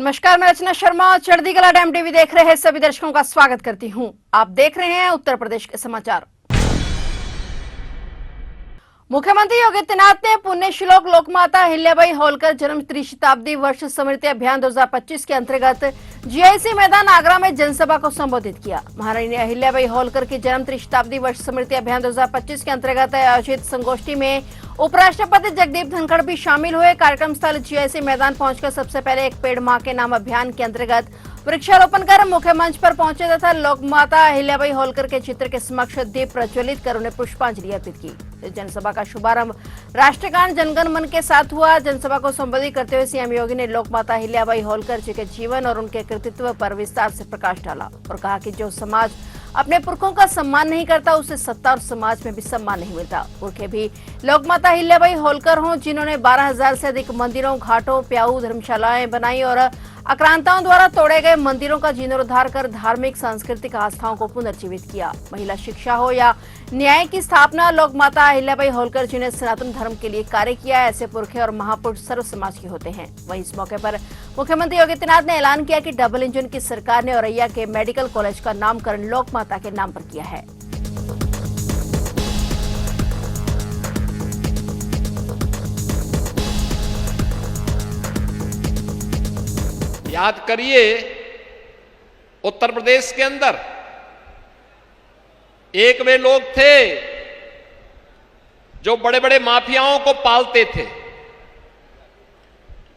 नमस्कार, मैं रचना शर्मा और चढ़ती कला टाइम टीवी देख रहे हैं सभी दर्शकों का स्वागत करती हूं। आप देख रहे हैं उत्तर प्रदेश के समाचार। मुख्यमंत्री योगी आदित्यनाथ ने पुण्य श्लोक लोकमाता अहिल्याबाई होलकर जन्म त्रिशताब्दी वर्ष स्मृति अभियान 2025 के अंतर्गत जीआईसी मैदान आगरा में जनसभा को संबोधित किया। महारानी अहिल्याबाई होलकर की जन्म त्रिशताब्दी वर्ष स्मृति अभियान 2025 के अंतर्गत आयोजित संगोष्ठी में उपराष्ट्रपति जगदीप धनखड़ भी शामिल हुए। कार्यक्रम स्थल जीआईसी मैदान पहुंचकर सबसे पहले एक पेड़ मां के नाम अभियान के अंतर्गत वृक्षारोपण कर मुख्य मंच पर पहुंचे तथा लोकमाता अहिल्याबाई होलकर के चित्र के समक्ष दीप प्रज्वलित कर उन्हें पुष्पांजलि अर्पित की। जनसभा का शुभारंभ राष्ट्रगान जनगण मन के साथ हुआ। जनसभा को संबोधित करते हुए सीएम योगी ने लोकमाता अहिल्याबाई होलकर जी के जीवन और उनके कृतित्व पर विस्तार से प्रकाश डाला और कहा कि जो समाज अपने पुरखों का सम्मान नहीं करता उसे सत्ता और समाज में भी सम्मान नहीं मिलता। पुरखे भी लोकमाता अहिल्याबाई होलकर हों जिन्होंने 12,000 से अधिक मंदिरों, घाटों, प्याऊ, धर्मशालाएं बनाई और आक्रांताओं द्वारा तोड़े गए मंदिरों का जीर्णोद्धार कर धार्मिक सांस्कृतिक आस्थाओं को पुनर्जीवित किया। महिला शिक्षा हो या न्याय की स्थापना, लोकमाता अहिल्याबाई होलकर जी ने सनातन धर्म के लिए कार्य किया। ऐसे पुरखे और महापुरुष सर्व समाज के होते हैं। वहीं इस मौके पर मुख्यमंत्री योगी आदित्यनाथ ने ऐलान किया कि डबल इंजन की सरकार ने औरैया के मेडिकल कॉलेज का नामकरण लोकमाता के नाम पर किया है। याद करिए, उत्तर प्रदेश के अंदर एक वे लोग थे जो बड़े बड़े माफियाओं को पालते थे,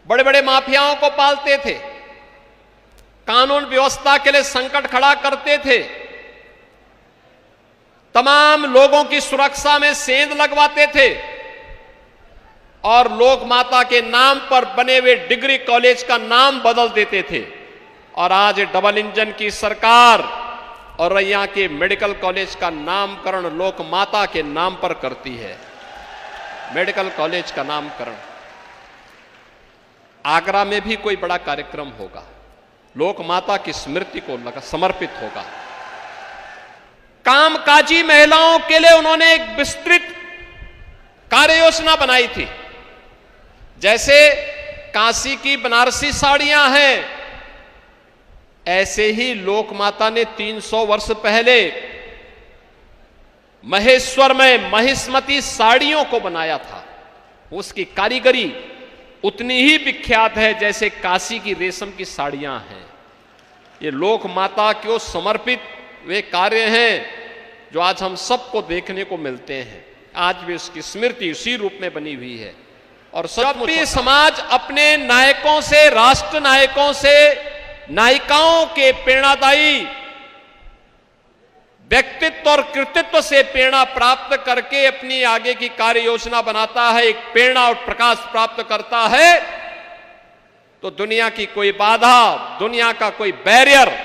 बड़े बड़े माफियाओं को पालते थे, कानून व्यवस्था के लिए संकट खड़ा करते थे, तमाम लोगों की सुरक्षा में सेंध लगवाते थे और लोक माता के नाम पर बने हुए डिग्री कॉलेज का नाम बदल देते थे। और आज डबल इंजन की सरकार औरैया के मेडिकल कॉलेज का नामकरण लोक माता के नाम पर करती है। मेडिकल कॉलेज का नामकरण आगरा में भी कोई बड़ा कार्यक्रम होगा, लोक माता की स्मृति को समर्पित होगा। कामकाजी महिलाओं के लिए उन्होंने एक विस्तृत कार्य योजना बनाई थी। जैसे काशी की बनारसी साड़ियां हैं, ऐसे ही लोक माता ने 300 वर्ष पहले महेश्वर में महिष्मती साड़ियों को बनाया था। उसकी कारीगरी उतनी ही विख्यात है जैसे काशी की रेशम की साड़ियां हैं। ये लोक माता को समर्पित वे कार्य हैं जो आज हम सबको देखने को मिलते हैं। आज भी उसकी स्मृति उसी रूप में बनी हुई है। और जब भी समाज अपने नायकों से, राष्ट्र नायकों से, नायिकाओं के प्रेरणादायी व्यक्तित्व और कृतित्व से प्रेरणा प्राप्त करके अपनी आगे की कार्य योजना बनाता है, एक प्रेरणा और प्रकाश प्राप्त करता है, तो दुनिया की कोई बाधा, दुनिया का कोई बैरियर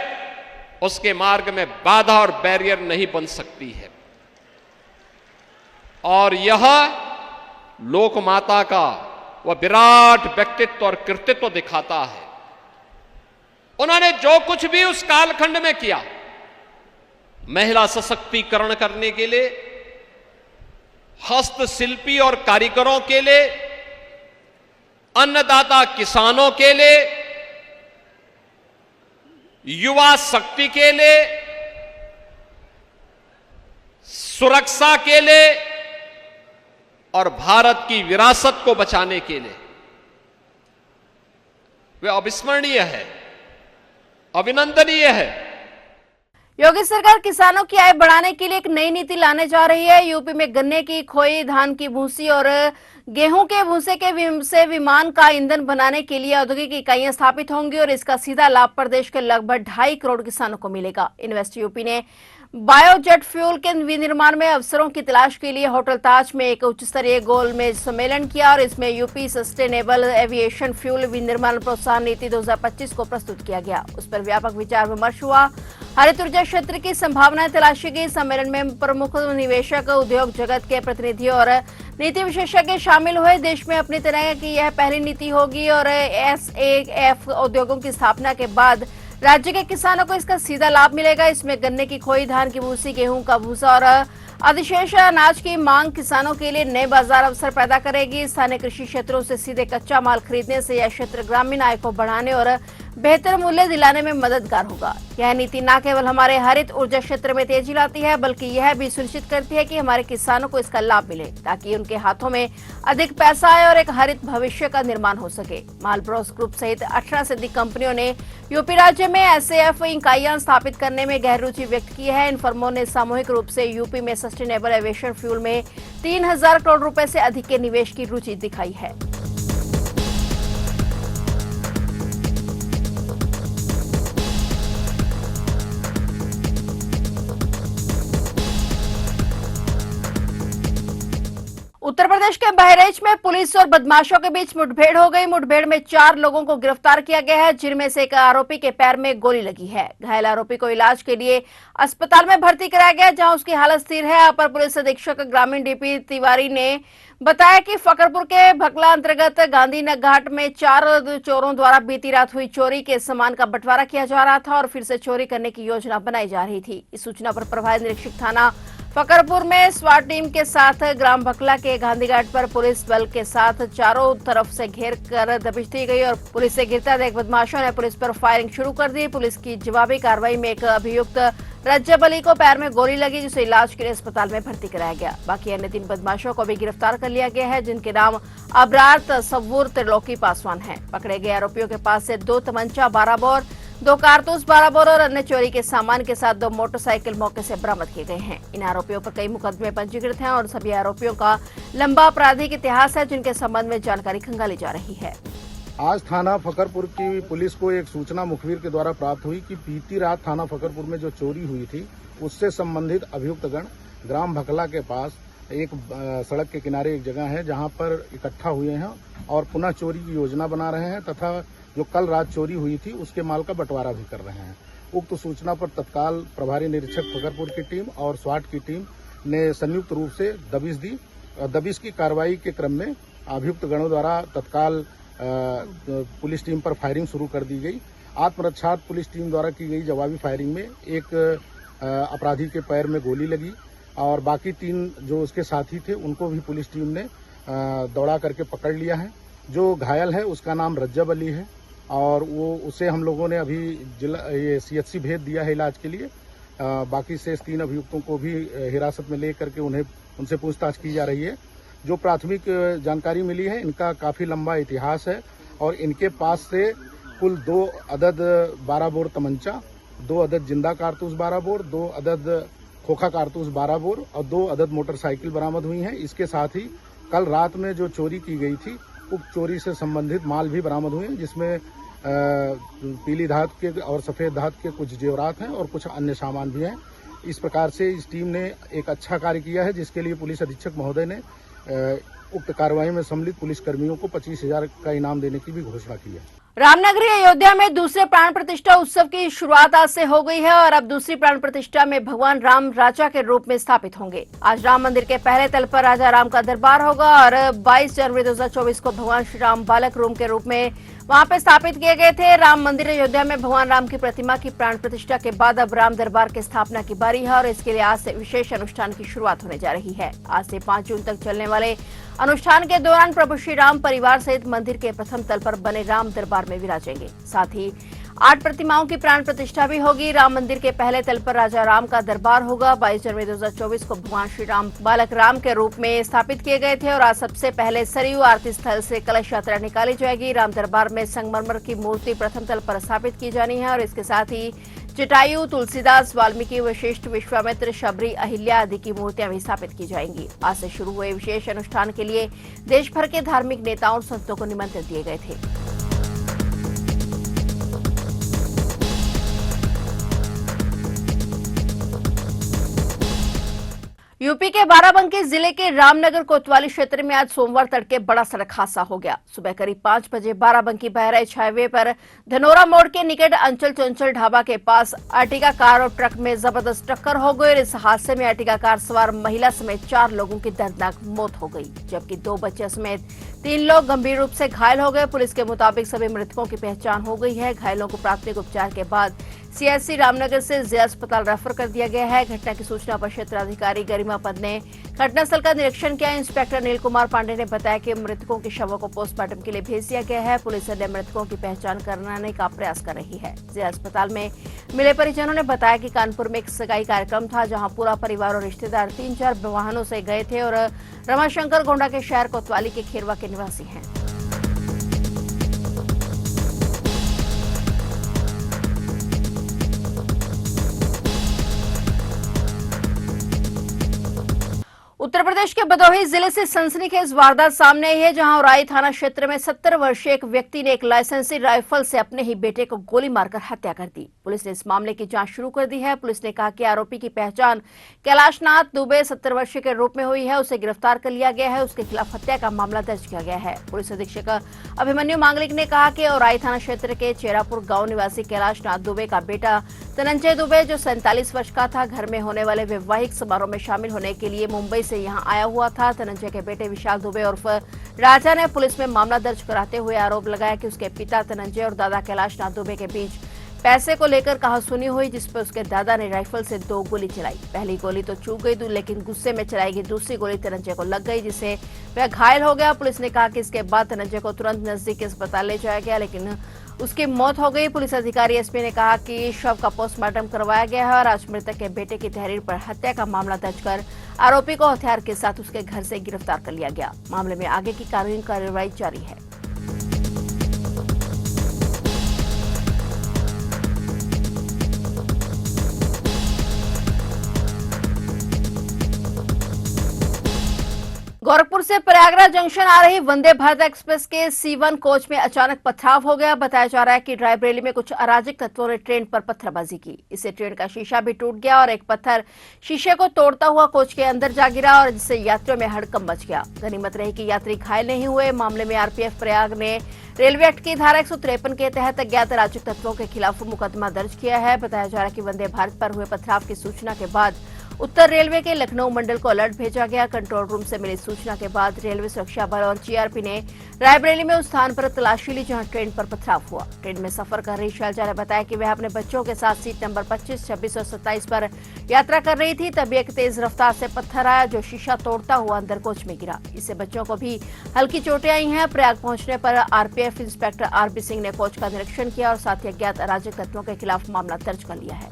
उसके मार्ग में बाधा और बैरियर नहीं बन सकती है। और यह लोक माता का वह विराट व्यक्तित्व और कृतित्व दिखाता है। उन्होंने जो कुछ भी उस कालखंड में किया, महिला सशक्तिकरण करने के लिए, हस्तशिल्पी और कारीगरों के लिए, अन्नदाता किसानों के लिए, युवा शक्ति के लिए, सुरक्षा के लिए और भारत की विरासत को बचाने के लिए वे अविस्मरणीय है, अभिनंदनीय है। योगी सरकार किसानों की आय बढ़ाने के लिए एक नई नीति लाने जा रही है। यूपी में गन्ने की खोई, धान की भूसी और गेहूं के भूसे से विमान का ईंधन बनाने के लिए औद्योगिक इकाइयां स्थापित होंगी और इसका सीधा लाभ प्रदेश के लगभग 2.5 करोड़ किसानों को मिलेगा। इन्वेस्ट यूपी ने बायोजेट फ्यूल के विनिर्माण में अवसरों की तलाश के लिए होटल ताज में एक उच्च स्तरीय गोलमेज सम्मेलन किया और इसमें यूपी सस्टेनेबल एविएशन फ्यूल विनिर्माण प्रोत्साहन नीति 2025 को प्रस्तुत किया गया। उस पर व्यापक विचार विमर्श हुआ। हरित ऊर्जा क्षेत्र की संभावनाएं तलाशी गई। सम्मेलन में प्रमुख निवेशक, उद्योग जगत के प्रतिनिधि और नीति विशेषज्ञ शामिल हुए। देश में अपनी तरह की यह पहली नीति होगी और SAF उद्योगों की स्थापना के बाद राज्य के किसानों को इसका सीधा लाभ मिलेगा। इसमें गन्ने की खोई, धान की भूसी, गेहूं का भूसा और अधिशेष अनाज की मांग किसानों के लिए नए बाजार अवसर पैदा करेगी। स्थानीय कृषि क्षेत्रों से सीधे कच्चा माल खरीदने से यह क्षेत्र ग्रामीण आय को बढ़ाने और बेहतर मूल्य दिलाने में मददगार होगा। यह नीति न केवल हमारे हरित ऊर्जा क्षेत्र में तेजी लाती है, बल्कि यह भी सुनिश्चित करती है कि हमारे किसानों को इसका लाभ मिले, ताकि उनके हाथों में अधिक पैसा आए और एक हरित भविष्य का निर्माण हो सके। मालब्रोस ग्रुप सहित 18 से अधिक कंपनियों ने यूपी राज्य में SAF इकाइयां स्थापित करने में गहरी रुचि व्यक्त की है। इन फर्मों ने सामूहिक रूप से यूपी में सस्टेनेबल एविएशन फ्यूल में 3000 करोड़ रुपए से अधिक के निवेश की रुचि दिखाई है। उत्तर प्रदेश के बहराइच में पुलिस और बदमाशों के बीच मुठभेड़ हो गई। मुठभेड़ में 4 लोगों को गिरफ्तार किया गया है, जिनमें से एक आरोपी के पैर में गोली लगी है। घायल आरोपी को इलाज के लिए अस्पताल में भर्ती कराया गया, जहां उसकी हालत स्थिर है। अपर पुलिस अधीक्षक ग्रामीण DP तिवारी ने बताया कि फकरपुर के भकला अंतर्गत गांधी घाट में 4 चोरों द्वारा बीती रात हुई चोरी के सामान का बंटवारा किया जा रहा था और फिर से चोरी करने की योजना बनाई जा रही थी। इस सूचना पर प्रभारी निरीक्षक थाना फकरपुर में स्वाट टीम के साथ ग्राम भकला के गांधी घाट पर पुलिस बल के साथ चारों तरफ से घेर कर दबिश दी गई और पुलिस से घिरता देख बदमाशों ने पुलिस पर फायरिंग शुरू कर दी। पुलिस की जवाबी कार्रवाई में एक अभियुक्त रज्जब अली को पैर में गोली लगी, जिसे इलाज के लिए अस्पताल में भर्ती कराया गया। बाकी अन्य 3 बदमाशों को भी गिरफ्तार कर लिया गया है, जिनके नाम अबरार, तसव्वुर, त्रिलोकी पासवान हैं। पकड़े गए आरोपियों के पास से 2 तमंचा 12 बोर, 2 कारतूस 12 बोर और अन्य चोरी के सामान के साथ 2 मोटरसाइकिल मौके से बरामद किए गए हैं। इन आरोपियों पर कई मुकदमे पंजीकृत हैं और सभी आरोपियों का लंबा आपराधिक इतिहास है, जिनके संबंध में जानकारी खंगाली जा रही है। आज थाना फकरपुर की पुलिस को एक सूचना मुखबिर के द्वारा प्राप्त हुई कि बीती रात थाना फकरपुर में जो चोरी हुई थी, उससे संबंधित अभियुक्तगण ग्राम भकला के पास एक सड़क के किनारे एक जगह है, जहां पर इकट्ठा हुए हैं और पुनः चोरी की योजना बना रहे हैं तथा जो कल रात चोरी हुई थी उसके माल का बंटवारा भी कर रहे हैं। उक्त सूचना पर तत्काल प्रभारी निरीक्षक फकरपुर की टीम और स्वाट की टीम ने संयुक्त रूप से दबिश दी। दबिश की कार्रवाई के क्रम में अभियुक्त गणों द्वारा तत्काल पुलिस टीम पर फायरिंग शुरू कर दी गई। आत्मरक्षार्थ पुलिस टीम द्वारा की गई जवाबी फायरिंग में एक अपराधी के पैर में गोली लगी और बाकी 3 जो उसके साथी थे उनको भी पुलिस टीम ने दौड़ा करके पकड़ लिया है। जो घायल है उसका नाम रज्जब अली है और उसे हम लोगों ने अभी ये CHC भेज दिया है इलाज के लिए। बाकी से 3 अभियुक्तों को भी हिरासत में लेकर के उनसे पूछताछ की जा रही है। जो प्राथमिक जानकारी मिली है, इनका काफी लंबा इतिहास है और इनके पास से कुल 2 अदद 12 बोर तमंचा, 2 अदद जिंदा कारतूस 12 बोर, 2 अदद खोखा कारतूस 12 बोर और 2 अदद मोटरसाइकिल बरामद हुई हैं। इसके साथ ही कल रात में जो चोरी की गई थी, उक्त चोरी से संबंधित माल भी बरामद हुए, जिसमें पीली धातु के और सफेद धातु के कुछ जेवरात हैं और कुछ अन्य सामान भी हैं। इस प्रकार से इस टीम ने एक अच्छा कार्य किया है, जिसके लिए पुलिस अधीक्षक महोदय ने उक्त कार्रवाई में सम्मिलित पुलिस कर्मियों को 25,000 का इनाम देने की भी घोषणा की है। रामनगरी अयोध्या में दूसरे प्राण प्रतिष्ठा उत्सव की शुरुआत आज से हो गई है और अब दूसरी प्राण प्रतिष्ठा में भगवान राम राजा के रूप में स्थापित होंगे। आज राम मंदिर के पहले तल पर राजा राम का दरबार होगा और 22 जनवरी 2024 को भगवान श्री राम बालक रूप के रूप में वहां पे स्थापित किए गए थे। राम मंदिर अयोध्या में भगवान राम की प्रतिमा की प्राण प्रतिष्ठा के बाद अब राम दरबार की स्थापना की बारी है और इसके लिए आज से विशेष अनुष्ठान की शुरुआत होने जा रही है। आज से 5 जून तक चलने वाले अनुष्ठान के दौरान प्रभु श्री राम परिवार सहित मंदिर के प्रथम तल पर बने राम दरबार में विराजेंगे। साथ ही 8 प्रतिमाओं की प्राण प्रतिष्ठा भी होगी। राम मंदिर के पहले तल पर राजा राम का दरबार होगा। 22 जनवरी 2024 को भगवान श्री राम बालक राम के रूप में स्थापित किए गए थे और आज सबसे पहले सरयू आरती स्थल से कलश यात्रा निकाली जाएगी। राम दरबार में संगमरमर की मूर्ति प्रथम तल पर स्थापित की जानी है और इसके साथ ही जटायु, तुलसीदास, वाल्मीकि, वशिष्ठ, विश्वामित्र, शबरी, अहिल्या आदि की मूर्तियां भी स्थापित की जाएंगी। आज से शुरू हुए विशेष अनुष्ठान के लिए देश भर के धार्मिक नेताओं और संतों को निमंत्रण दिए गए थे। यूपी के बाराबंकी जिले के रामनगर कोतवाली क्षेत्र में आज सोमवार तड़के बड़ा सड़क हादसा हो गया। सुबह करीब 5 बजे बाराबंकी बहराइच हाईवे पर धनोरा मोड़ के निकट अंचल चंचल ढाबा के पास अर्टिगा कार और ट्रक में जबरदस्त टक्कर हो गई और इस हादसे में अर्टिगा कार सवार महिला समेत 4 लोगों की दर्दनाक मौत हो गई, जबकि 2 बच्चे समेत 3 लोग गंभीर रूप से घायल हो गए। पुलिस के मुताबिक सभी मृतकों की पहचान हो गई है। घायलों को प्राथमिक उपचार के बाद सीएचसी रामनगर से जिला अस्पताल रेफर कर दिया गया है। घटना की सूचना पर क्षेत्राधिकारी गरिमा पद ने घटनास्थल का निरीक्षण किया। इंस्पेक्टर नील कुमार पांडे ने बताया कि मृतकों के शवों को पोस्टमार्टम के लिए भेज दिया गया है। पुलिस अन्य मृतकों की पहचान कराने का प्रयास कर रही है। जिला अस्पताल में मिले परिजनों ने बताया कि कानपुर में एक सगाई कार्यक्रम था, जहां पूरा परिवार और रिश्तेदार 3-4 वाहनों से गए थे और रमाशंकर गोंडा के शहर कोतवाली के खेरवा के निवासी हैं। उत्तर प्रदेश के भदोही जिले से सनसनीखेज वारदात सामने आई है, जहां औराई थाना क्षेत्र में 70 वर्षीय एक व्यक्ति ने एक लाइसेंसी राइफल से अपने ही बेटे को गोली मारकर हत्या कर दी। पुलिस ने इस मामले की जांच शुरू कर दी है। पुलिस ने कहा कि आरोपी की पहचान कैलाशनाथ दुबे 70 वर्षीय के रूप में हुई है। उसे गिरफ्तार कर लिया गया है। उसके खिलाफ हत्या का मामला दर्ज किया गया है। पुलिस अधीक्षक अभिमन्यु मांगलिक ने कहा कि औराई थाना क्षेत्र के चेरापुर गाँव निवासी कैलाशनाथ दुबे का बेटा धनंजय दुबे, जो 47 वर्ष का था, घर में होने वाले वैवाहिक समारोह में शामिल होने के लिए मुंबई से यहां आया हुआ था। धनंजय के बेटे विशाल दुबे उर्फ राजा ने पुलिस में मामला दर्ज कराते हुए आरोप लगाया कि उसके पिता धनंजय और दादा कैलाशनाथ दुबे के बीच पैसे को लेकर कहासुनी हुई, जिस पर उसके दादा ने राइफल से 2 गोली चलाई। पहली गोली तो चूक गई, लेकिन गुस्से में चलाई गई दूसरी गोली धनंजय को लग गई, जिससे वह घायल हो गया। पुलिस ने कहा कि इसके बाद धनंजय को तुरंत नजदीक के अस्पताल ले जाया गया, लेकिन उसकी मौत हो गई। पुलिस अधिकारी एसपी ने कहा कि शव का पोस्टमार्टम करवाया गया है और आज मृतक के बेटे की तहरीर पर हत्या का मामला दर्ज कर आरोपी को हथियार के साथ उसके घर से गिरफ्तार कर लिया गया। मामले में आगे की कानूनी कार्रवाई जारी है। गोरखपुर से प्रयागराज जंक्शन आ रही वंदे भारत एक्सप्रेस के C1 कोच में अचानक पथराव हो गया। बताया जा रहा है कि रायबरेली में कुछ अराजक तत्वों ने ट्रेन पर पत्थरबाजी की। इससे ट्रेन का शीशा भी टूट गया और एक पत्थर शीशे को तोड़ता हुआ कोच के अंदर जा गिरा और जिससे यात्रियों में हड़कंप मच गया। गनीमत रही कि यात्री घायल नहीं हुए। मामले में आरपीएफ प्रयाग ने रेलवे एक्ट की धारा 153 के तहत अज्ञात अराजक तत्वों के खिलाफ मुकदमा दर्ज किया है। बताया जा रहा है कि वंदे भारत पर हुए पथराव की सूचना के बाद उत्तर रेलवे के लखनऊ मंडल को अलर्ट भेजा गया। कंट्रोल रूम से मिली सूचना के बाद रेलवे सुरक्षा बल और जीआरपी ने रायबरेली में उस स्थान पर तलाशी ली जहां ट्रेन पर पथराव हुआ। ट्रेन में सफर कर रही शैलजा ने बताया कि वह अपने बच्चों के साथ सीट नंबर 25, 26 और 27 पर यात्रा कर रही थी। तभी एक तेज रफ्तार से पत्थर आया जो शीशा तोड़ता हुआ अंदर कोच में गिरा। इससे बच्चों को भी हल्की चोटें आई हैं। प्रयाग पहुंचने पर आरपीएफ इंस्पेक्टर आरपी सिंह ने कोच का निरीक्षण किया और साथ ही अज्ञात अराजक तत्वों के खिलाफ मामला दर्ज कर लिया है।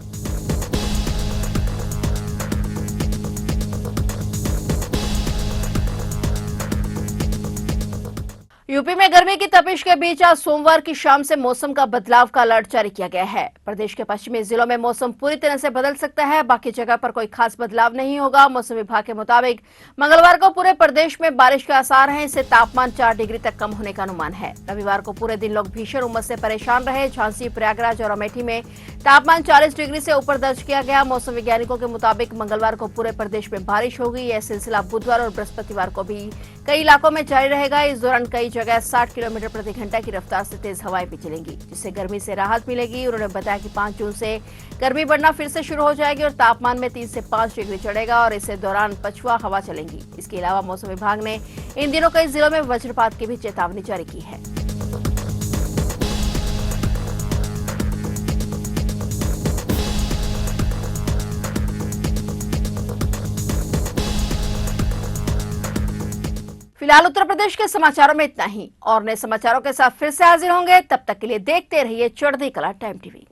यूपी में गर्मी की तपिश के बीच आज सोमवार की शाम से मौसम का बदलाव का अलर्ट जारी किया गया है। प्रदेश के पश्चिमी जिलों में मौसम पूरी तरह से बदल सकता है, बाकी जगह पर कोई खास बदलाव नहीं होगा। मौसम विभाग के मुताबिक मंगलवार को पूरे प्रदेश में बारिश के आसार हैं। इससे तापमान 4 डिग्री तक कम होने का अनुमान है। रविवार को पूरे दिन लोग भीषण उमस से परेशान रहे। झांसी, प्रयागराज और अमेठी में तापमान 40 डिग्री से ऊपर दर्ज किया गया। मौसम वैज्ञानिकों के मुताबिक मंगलवार को पूरे प्रदेश में बारिश होगी। यह सिलसिला बुधवार और बृहस्पतिवार को भी कई इलाकों में जारी रहेगा। इस दौरान कई जगह 60 किलोमीटर प्रति घंटा की रफ्तार से तेज हवाएं भी चलेंगी, जिससे गर्मी से राहत मिलेगी। उन्होंने बताया कि 5 जून से गर्मी बढ़ना फिर से शुरू हो जाएगी और तापमान में 3 से 5 डिग्री चढ़ेगा और इस दौरान पछुआ हवा चलेंगी। इसके अलावा मौसम विभाग ने इन दिनों कई जिलों में वज्रपात की भी चेतावनी जारी की है। फिलहाल उत्तर प्रदेश के समाचारों में इतना ही और नए समाचारों के साथ फिर से हाजिर होंगे। तब तक के लिए देखते रहिए चढ़ती कला टाइम टीवी।